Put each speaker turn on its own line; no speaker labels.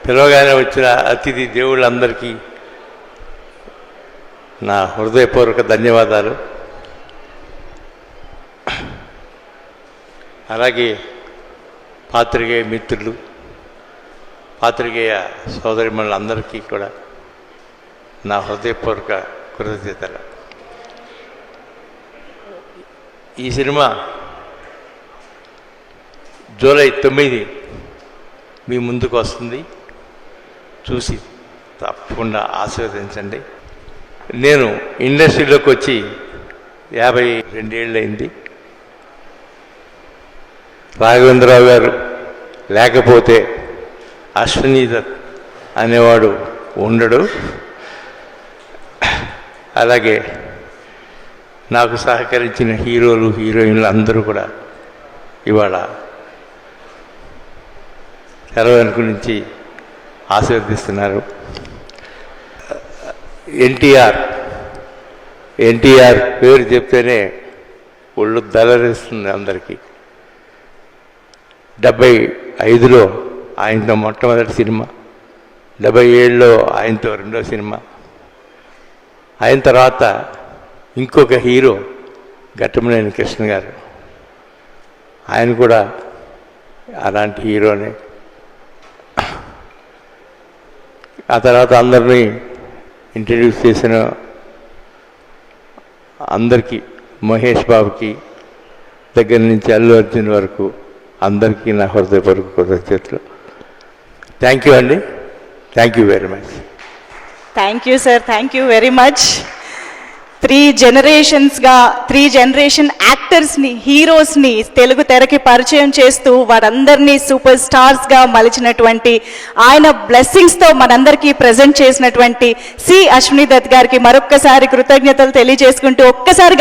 పిలవగానే వచ్చిన అతిథి దేవుళ్ళందరికీ నా హృదయపూర్వక ధన్యవాదాలు. అలాగే పాత్రికేయ మిత్రులు, పాత్రికేయ సోదరిమణులందరికీ కూడా నా హృదయపూర్వక కృతజ్ఞతలు. ఈ సినిమా జూలై 9 మీ ముందుకు వస్తుంది. చూసి తప్పకుండా ఆశీర్వదించండి. నేను ఇండస్ట్రీలోకి వచ్చి 52 ఏళ్ళయింది. రాఘవేంద్రరావు గారు లేకపోతే అశ్వినీ దత్ అనేవాడు ఉండడు. అలాగే నాకు సహకరించిన హీరోలు, హీరోయిన్లు అందరూ కూడా ఇవాళ తెర వెనుక నుంచి ఆశీర్వదిస్తున్నారు. ఎన్టీఆర్ పేరు చెప్తేనే ఒళ్ళు దలరిస్తుంది అందరికీ. 75లో ఆయనతో మొట్టమొదటి సినిమా, 77లో ఆయనతో రెండో సినిమా, ఆయన తర్వాత ఇంకొక హీరో ఘట్టమనేని కృష్ణ గారు, ఆయన కూడా అలాంటి హీరోనే. ఆ తర్వాత అందరినీ ఇంట్రడ్యూస్ చేసిన అందరికీ, మహేష్ బాబుకి దగ్గర నుంచి అల్లు అర్జున్ వరకు అందరికీ నా హృదయపూర్వక కృతజ్ఞతలు. థ్యాంక్ యూ అండి. Thank you very much.
Thank you sir, thank you very much. 3 generation యాక్టర్స్ని, హీరోస్ని తెలుగు తెరకి పరిచయం చేస్తూ వారందరినీ సూపర్ స్టార్స్గా మలిచినటువంటి, ఆయన బ్లెస్సింగ్స్తో మనందరికీ ప్రజెంట్ చేసినటువంటి సి. అశ్వినీ దత్ గారికి మరొక్కసారి కృతజ్ఞతలు తెలియజేసుకుంటూ ఒక్కసారి